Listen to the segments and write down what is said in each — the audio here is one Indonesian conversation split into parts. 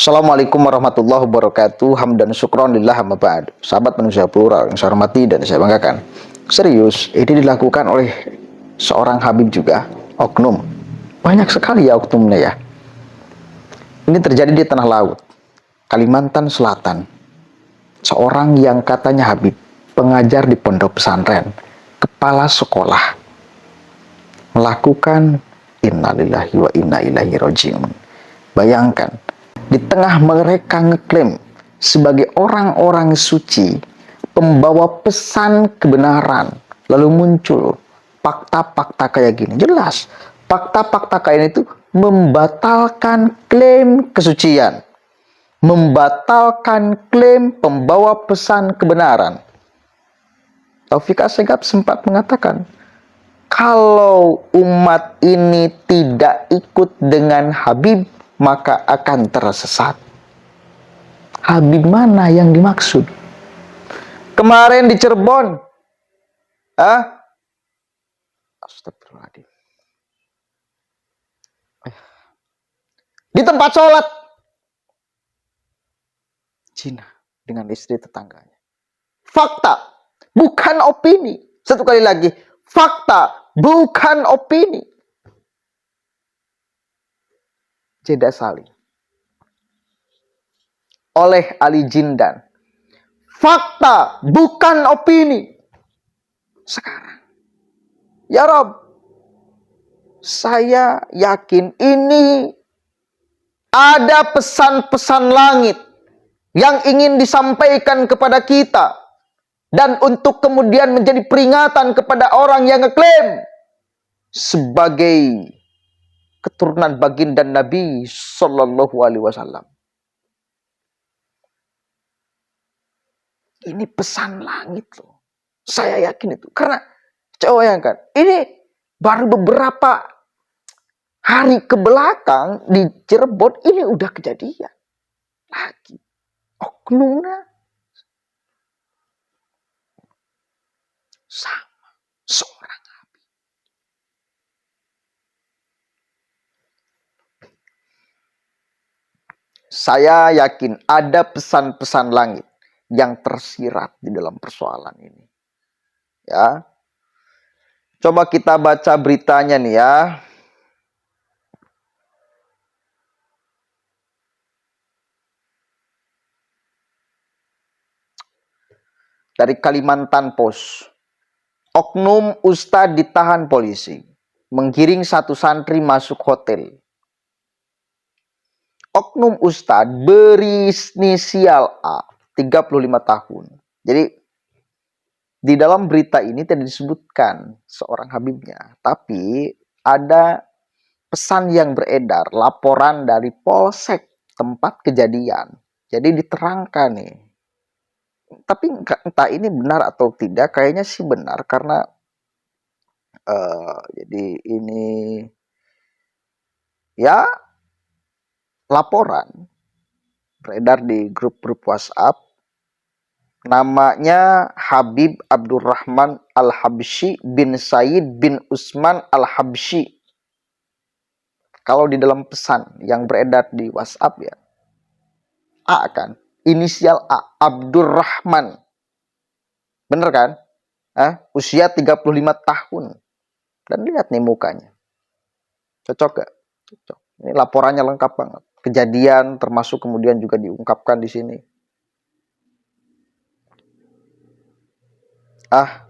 Assalamualaikum warahmatullahi wabarakatuh. Hamdan syukron lillah amma ba'd. Sahabat manusia plural yang saya hormati dan saya banggakan. Serius, ini dilakukan oleh seorang Habib juga, oknum. Banyak sekali ya oknumnya ya. Ini terjadi di Tanah Laut, Kalimantan Selatan. Seorang yang katanya Habib, pengajar di pondok pesantren, kepala sekolah, melakukan innalillahi wa inna ilaihi raji'un. Bayangkan, di tengah mereka ngeklaim sebagai orang-orang suci, pembawa pesan kebenaran, lalu muncul fakta-fakta kayak gini. Jelas, fakta-fakta kayak itu membatalkan klaim kesucian, membatalkan klaim pembawa pesan kebenaran. Taufik Assegaf sempat mengatakan, kalau umat ini tidak ikut dengan Habib, maka akan tersesat. Habib mana yang dimaksud? Kemarin di Cirebon, Astagfirullahaladzim, di tempat sholat, Cina dengan istri tetangganya. Fakta, bukan opini. Satu kali lagi, fakta, bukan opini. Jeddah Saling oleh Ali Jindan. Fakta, bukan opini. Sekarang, ya Rob, saya yakin ini ada pesan-pesan langit yang ingin disampaikan kepada kita, dan untuk kemudian menjadi peringatan kepada orang yang ngeklaim sebagai keturunan baginda Nabi Sallallahu Alaihi Wasallam. Ini pesan langit loh. Saya yakin itu. Karena coba bayangkan, ini baru beberapa hari ke belakang di Cirebon ini udah kejadian lagi. Oknumnya sama seorang Habib. Saya yakin ada pesan-pesan langit yang tersirat di dalam persoalan ini. Ya. Coba kita baca beritanya nih ya. Dari Kalimantan Post. Oknum ustadz ditahan polisi, menggiring satu santri masuk hotel. Oknum ustadz berinisial A, 35 tahun. Jadi di dalam berita ini tidak disebutkan seorang Habibnya, tapi ada pesan yang beredar, laporan dari Polsek tempat kejadian. Jadi diterangkan nih. Tapi entah ini benar atau tidak, kayaknya sih benar karena jadi ini ya laporan beredar di grup-grup WhatsApp. Namanya Habib Abdurrahman Al-Habsyi bin Said bin Usman Al-Habsyi. Kalau di dalam pesan yang beredar di WhatsApp ya, A kan, inisial A, Abdurrahman. Bener kan? Usia 35 tahun. Dan lihat nih mukanya. Cocok gak? Cocok. Ini laporannya lengkap banget. Kejadian termasuk kemudian juga diungkapkan di sini.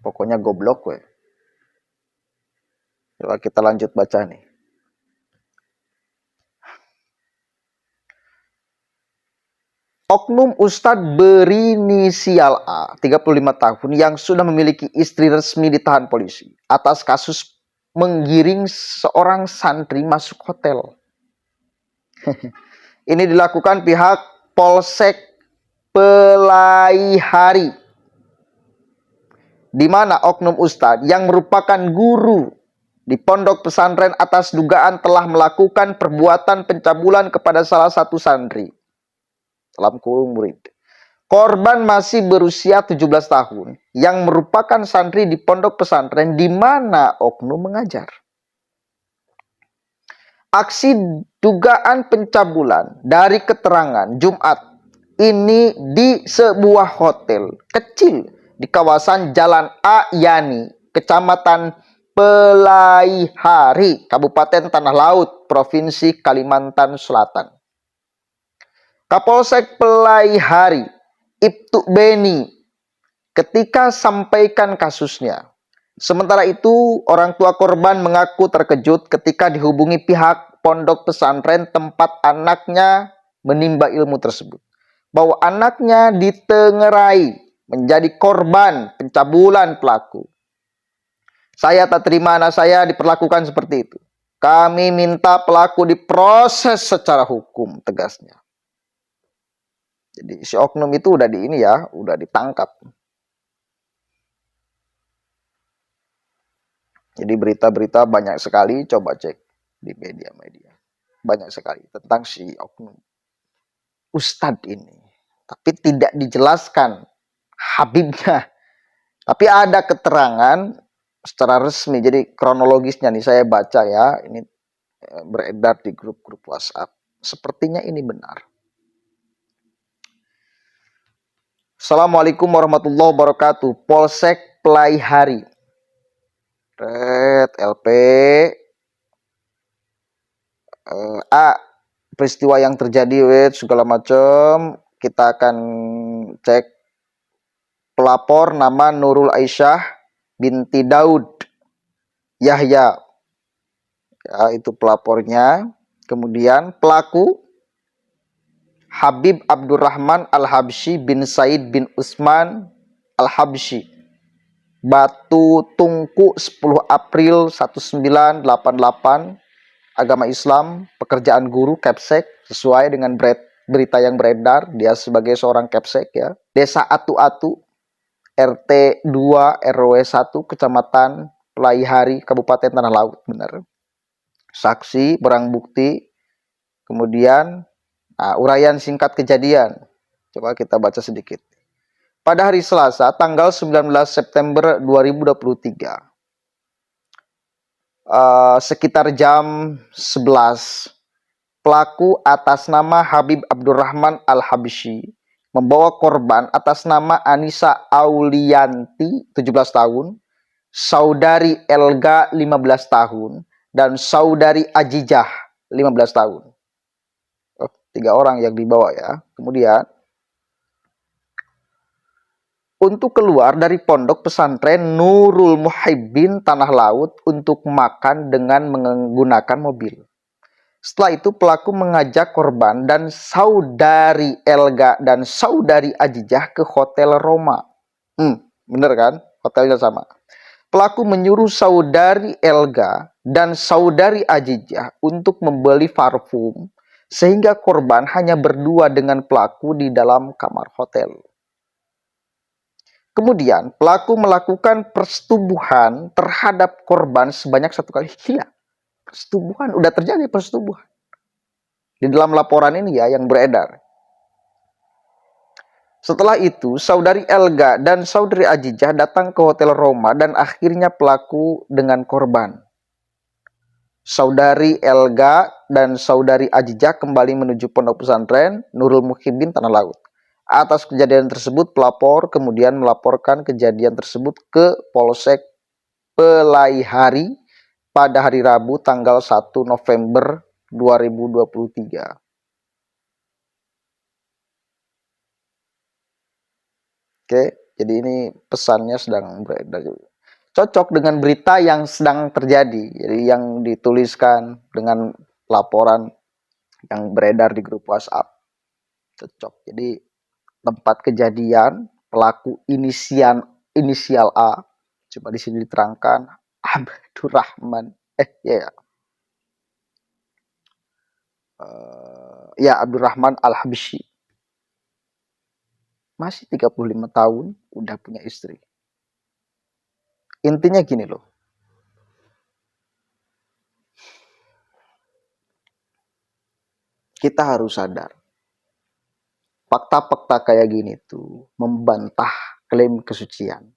Pokoknya goblok we. Coba kita lanjut baca nih. Oknum ustadz berinisial A, 35 tahun, yang sudah memiliki istri resmi ditahan polisi atas kasus menggiring seorang santri masuk hotel. Ini dilakukan pihak Polsek Pelaihari, di mana oknum ustadz yang merupakan guru di pondok pesantren atas dugaan telah melakukan perbuatan pencabulan kepada salah satu santri. Dalam kurung murid. Korban masih berusia 17 tahun yang merupakan santri di pondok pesantren di mana oknum mengajar. Aksi dugaan pencabulan dari keterangan Jumat ini di sebuah hotel kecil di kawasan Jalan Ayani, Kecamatan Pelaihari, Kabupaten Tanah Laut, Provinsi Kalimantan Selatan. Kapolsek Pelaihari, Ibtu Beni, ketika sampaikan kasusnya. Sementara itu, orang tua korban mengaku terkejut ketika dihubungi pihak pondok pesantren tempat anaknya menimba ilmu tersebut, bahwa anaknya ditengerai menjadi korban pencabulan pelaku. Saya tak terima anak saya diperlakukan seperti itu. Kami minta pelaku diproses secara hukum, tegasnya. Jadi si oknum itu udah udah ditangkap. Jadi berita-berita banyak sekali, coba cek di media-media. Banyak sekali tentang si oknum Ustadz ini. Tapi tidak dijelaskan Habibnya. Tapi ada keterangan secara resmi. Jadi kronologisnya nih saya baca ya. Ini beredar di grup-grup WhatsApp. Sepertinya ini benar. Assalamualaikum warahmatullahi wabarakatuh. Polsek Pelaihari. LP A, peristiwa yang terjadi segala macam, kita akan cek. Pelapor nama Nurul Aisyah binti Daud Yahya, ya, itu pelapornya. Kemudian pelaku Habib Abdurrahman Al-Habsyi bin Said bin Usman Al-Habsyi, Batu Tungku, 10 April 1988, agama Islam, pekerjaan guru, Kepsek, sesuai dengan berita yang beredar. Dia sebagai seorang Kepsek ya. Desa Atu-Atu, RT 2 RW 1, Kecamatan Pelaihari, Kabupaten Tanah Laut. Benar. Saksi, barang bukti. Kemudian uraian singkat kejadian. Coba kita baca sedikit. Pada hari Selasa, tanggal 19 September 2023, sekitar jam 11, pelaku atas nama Habib Abdurrahman Al-Habsyi membawa korban atas nama Anissa Aulianti, 17 tahun, saudari Elga, 15 tahun, dan saudari Ajijah, 15 tahun. 3 orang yang dibawa ya. Kemudian untuk keluar dari pondok pesantren Nurul Muhibbin Tanah Laut untuk makan dengan menggunakan mobil. Setelah itu pelaku mengajak korban dan saudari Elga dan saudari Ajijah ke Hotel Roma. Bener kan? Hotelnya sama. Pelaku menyuruh saudari Elga dan saudari Ajijah untuk membeli parfum, sehingga korban hanya berdua dengan pelaku di dalam kamar hotel. Kemudian pelaku melakukan persetubuhan terhadap korban sebanyak 1 kali. Gila. Persetubuhan, udah terjadi persetubuhan. Di dalam laporan ini ya yang beredar. Setelah itu, saudari Elga dan saudari Ajijah datang ke Hotel Roma dan akhirnya pelaku dengan korban. Saudari Elga dan saudari Ajijah kembali menuju pondok pesantren Nurul Muhibbin Tanah Laut. Atas kejadian tersebut, pelapor kemudian melaporkan kejadian tersebut ke Polsek Pelaihari pada hari Rabu tanggal 1 November 2023. Oke, jadi ini pesannya sedang beredar. Cocok dengan berita yang sedang terjadi. Jadi yang dituliskan dengan laporan yang beredar di grup WhatsApp. Cocok. Jadi tempat kejadian, pelaku inisial A. Coba di sini diterangkan Abdurrahman. Abdurrahman Al-Habsyi. Masih 35 tahun, udah punya istri. Intinya gini loh. Kita harus sadar. Fakta-fakta kayak gini tuh membantah klaim kesucian.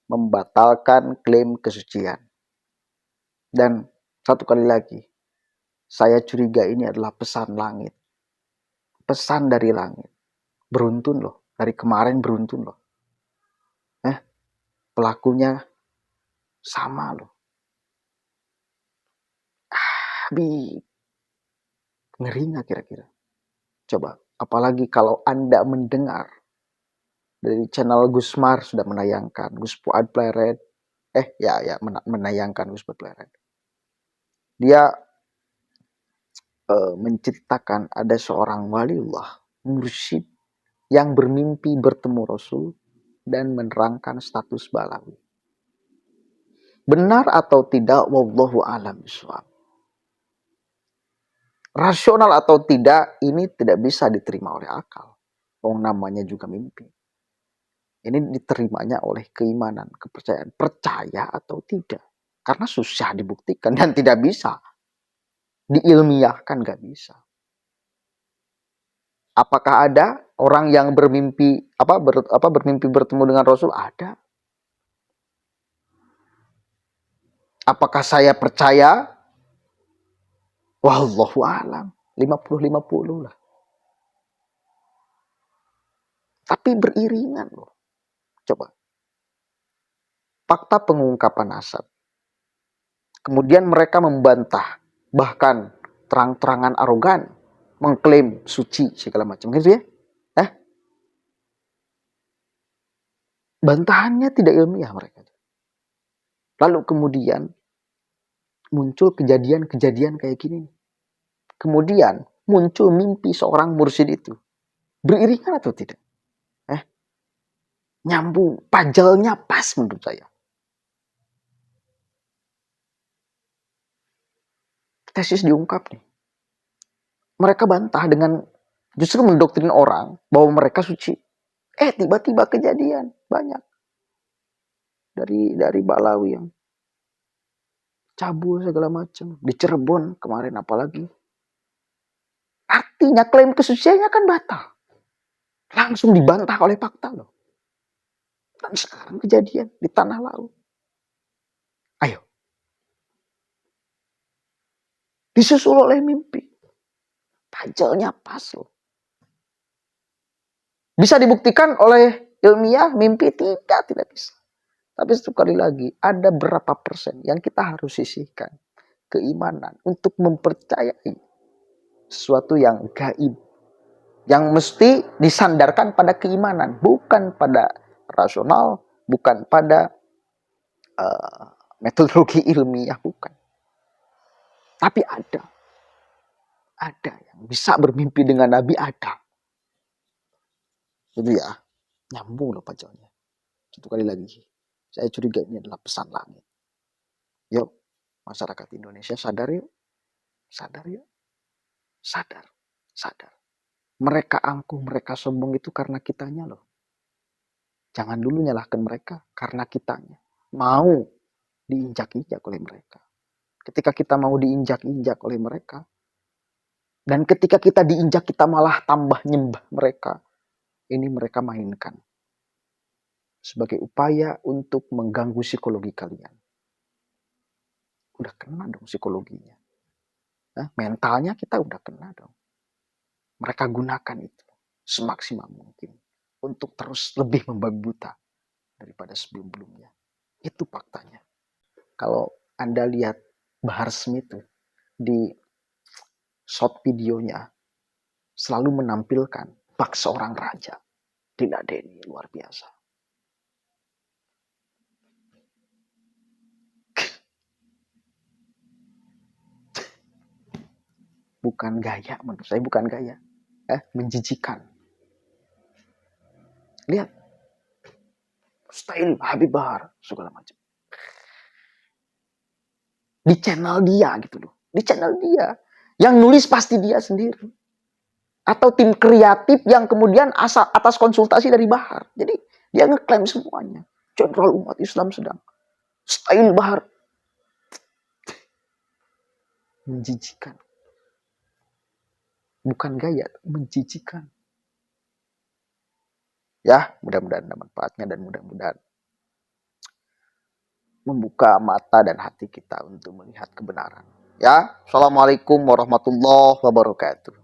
Membatalkan klaim kesucian. Dan satu kali lagi, Saya curiga ini adalah pesan langit. Pesan dari langit. Beruntun loh. Dari kemarin beruntun loh. Pelakunya sama loh. Tapi ngeri nggak kira-kira? Coba. Apalagi kalau Anda mendengar dari channel Gusmar sudah menayangkan. Gus Fuad Pleret. Menayangkan Gus Fuad Pleret. Dia menceritakan ada seorang waliullah, mursyid, yang bermimpi bertemu Rasul dan menerangkan status Balawi. Benar atau tidak, wallahu a'lam bishawab. Rasional atau tidak, ini tidak bisa diterima oleh akal. Namanya juga mimpi. Ini diterimanya oleh keimanan, kepercayaan. Percaya atau tidak. Karena susah dibuktikan dan tidak bisa. Diilmiahkan gak bisa. Apakah ada orang yang bermimpi bermimpi bertemu dengan Rasul? Ada. Apakah saya percaya? Wallahu a'lam. 50-50 lah. Tapi beriringan loh. Coba. Fakta pengungkapan nasab. Kemudian mereka membantah. Bahkan terang-terangan arogan. Mengklaim suci segala macam. Gitu ya. Bantahannya tidak ilmiah mereka. Lalu kemudian muncul kejadian-kejadian kayak gini. Kemudian muncul mimpi seorang mursyid itu. Beriringan atau tidak? Nyambung. Pajalnya pas menurut saya. Tesis diungkap nih. Mereka bantah dengan justru mendoktrin orang bahwa mereka suci. Tiba-tiba kejadian banyak. Dari Balawi yang cabul segala macam. Di Cirebon kemarin apalagi. Artinya klaim kesuciannya kan batal. Langsung dibantah oleh fakta loh. Dan sekarang kejadian di tanah laut. Ayo. Disusul oleh mimpi. Pajalnya pas loh. Bisa dibuktikan oleh ilmiah mimpi? Tidak bisa. Tapi sekali lagi, ada berapa persen yang kita harus sisihkan keimanan untuk mempercayai sesuatu yang gaib. Yang mesti disandarkan pada keimanan, bukan pada rasional, bukan pada metodologi ilmiah, bukan. Tapi ada yang bisa bermimpi dengan Nabi, ada. Itu ya, nyambung loh pajalnya. Satu kali lagi, saya curiga ini adalah pesan langit. Yuk, masyarakat Indonesia sadar yuk. Sadar yuk. Sadar. Mereka angkuh, mereka sombong itu karena kitanya loh. Jangan dulu nyalahkan mereka karena kitanya. Mau diinjak-injak oleh mereka. Ketika kita mau diinjak-injak oleh mereka. Dan ketika kita diinjak, kita malah tambah nyembah mereka. Ini mereka mainkan. Sebagai upaya untuk mengganggu psikologi kalian. Udah kena dong psikologinya. Mentalnya kita udah kena dong. Mereka gunakan itu semaksimal mungkin. Untuk terus lebih membabi buta daripada sebelum-sebelumnya. Itu faktanya. Kalau Anda lihat Bahar Smith itu di short videonya selalu menampilkan bak seorang raja diladeni luar biasa. Bukan gaya, menurut saya bukan gaya. Menjijikan. Lihat. Style Habib Bahar, segala macam. Di channel dia gitu loh. Di channel dia. Yang nulis pasti dia sendiri. Atau tim kreatif yang kemudian atas konsultasi dari Bahar. Jadi dia ngeklaim semuanya. Jenderal umat Islam sedang. Style Bahar. Menjijikan. Bukan gaya, menjijikan. Ya, mudah-mudahan ada manfaatnya dan mudah-mudahan membuka mata dan hati kita untuk melihat kebenaran. Ya, assalamualaikum warahmatullahi wabarakatuh.